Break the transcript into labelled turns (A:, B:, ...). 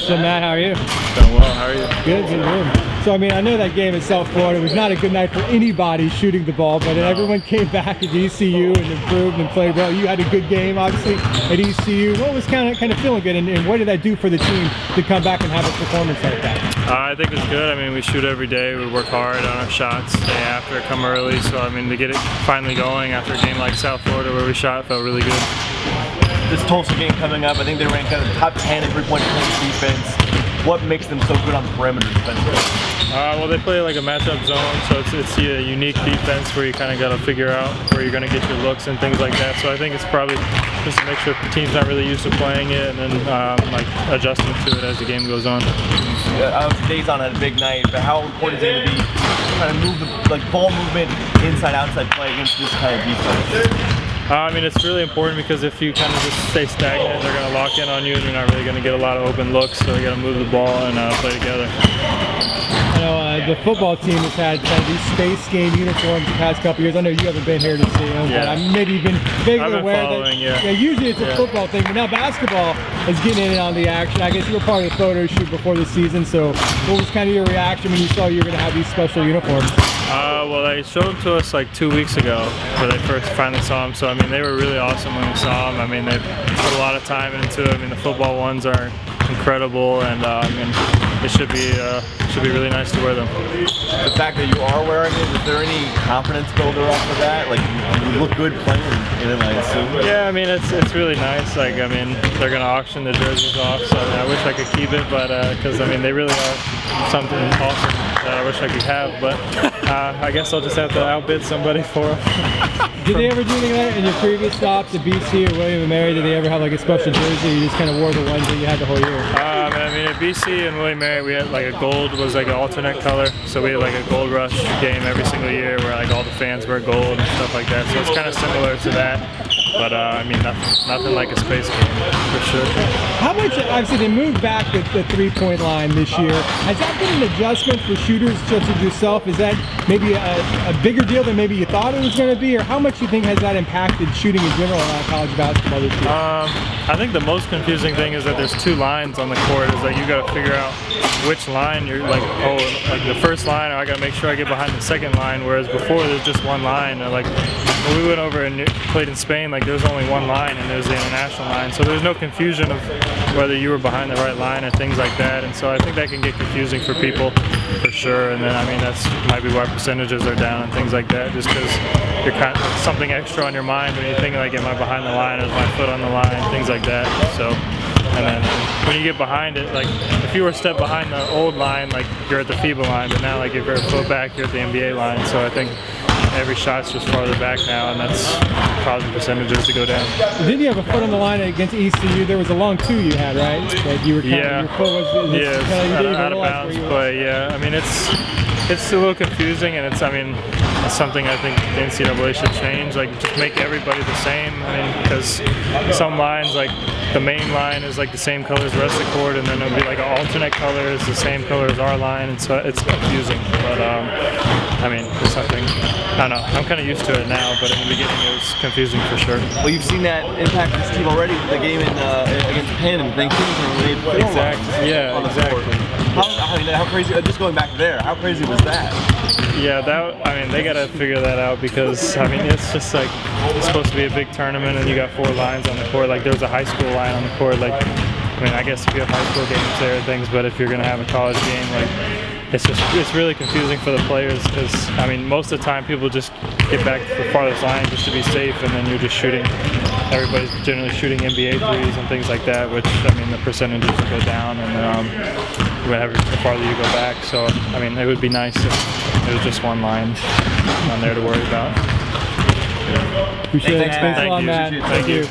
A: So Matt, how are you?
B: Doing well, how are you?
A: Good, good. So I mean, I know that game in South Florida was not a good night for anybody shooting the ball, but everyone came back at ECU and improved and played well. You had a good game, obviously, at ECU. What was kind of feeling good, and what did that do for the team to come back and have a performance like that?
B: I think it was good. I mean, we shoot every day. We work hard on our shots day after, come early. So I mean, to get it finally going after a game like South Florida where we shot felt really good.
C: This Tulsa game coming up, I think they rank kind of top 10 in three-point defense. What makes them so good on the perimeter defensively?
B: Well, they play like a matchup zone, so it's a unique defense where you kind of got to figure out where you're going to get your looks and things like that. So I think it's probably just to make sure the team's not really used to playing it and then like adjusting to it as the game goes on.
C: Day's on a big night, but how important is it going to be trying to move the ball movement inside-outside play against this kind of defense?
B: I mean, it's really important because if you kind of just stay stagnant, they're going to lock in on you and you're not really going to get a lot of open looks, so you got to move the ball and play together.
A: I know the football team has had kind of these space game uniforms the past couple years. I know you haven't been here to see them, but maybe you've been vaguely aware that usually it's a football thing, but now basketball is getting in on the action. I guess you were part of the photo shoot before the season, so what was kind of your reaction when you saw you were going to have these special uniforms?
B: Well, they showed them to us like 2 weeks ago when they first finally saw them. So I mean, they were really awesome when we saw them. I mean, they put a lot of time into it. I mean, the football ones are incredible, and I mean, it should be really nice to wear them.
C: The fact that you are wearing it, is there any confidence builder off of that? Like, you look good playing in it, I assume.
B: Yeah, I mean, it's really nice. Like, I mean, they're gonna auction the jerseys off, so I mean, I wish I could keep it, but because I mean, they really are something awesome that I wish I could have, but I guess I'll just have to outbid somebody for them.
A: Did they ever do anything like that in your previous stops at BC or William & Mary? Did they ever have like a special jersey, or you just kind of wore the ones that you had the whole year?
B: I mean, at BC and William & Mary, we had like a gold was like an alternate color, so we had like a gold rush game every single year where like all the fans wear gold and stuff like that, so it's kind of similar to that. But I mean, nothing like a space game, for sure.
A: How much, obviously they moved back the three-point line this year. Has that been an adjustment for shooters such as yourself? Is that maybe a bigger deal than maybe you thought it was going to be? Or how much do you think has that impacted shooting in general around college basketball this year?
B: I think the most confusing thing is that there's two lines on the court. Is like you got to figure out which line you're like, oh, like the first line, or I got to make sure I get behind the second line, whereas before there's just one line. Or like when we went over and played in Spain, like there was only one line and there was the international line, so there's no confusion of whether you were behind the right line or things like that, and so I think that can get confusing for people for sure. And then I mean that's might be why percentages are down and things like that, just because you're kind of something extra on your mind when you think like, am I behind the line, is my foot on the line, things like that. So and then when you get behind it, like if you were a step behind the old line, like you're at the FIBA line, but now like if you're a foot back, you're at the NBA line. So I think every shot's just farther back now, and that's causing percentages to go down.
A: Didn't you have a foot on the line against ECU? There was a long two you had, right? Like you were kind of, your foot was
B: out of bounds. But yeah, I mean it's a little confusing, and it's something I think the NCAA should change. Like just make everybody the same. I mean, because some lines, like the main line is like the same color as the rest of the court, and then it'll be like an alternate color is the same color as our line, and so it's confusing. But I mean, it's something, I don't know, I'm kind of used to it now, but in the beginning it was confusing for sure.
C: Well, you've seen that impact this team already with the game against Penn and Vancouver.
B: Exactly, yeah, exactly.
C: How crazy, just going back there, how crazy was that?
B: Yeah, I mean, they got to figure that out because, I mean, it's just like, it's supposed to be a big tournament and you got 4 lines on the court. Like, there was a high school line on the court. Like, I mean, I guess if you have high school games there and things, but if you're going to have a college game, like, it's really confusing for the players because, I mean, most of the time people just get back to the farthest line just to be safe, and then you're just shooting. Everybody's generally shooting NBA threes and things like that, which, I mean, the percentages will go down, and the farther you go back. So, I mean, it would be nice if it was just one line on there to worry about.
A: Appreciate it. Thanks a lot, Matt.
B: Thank you.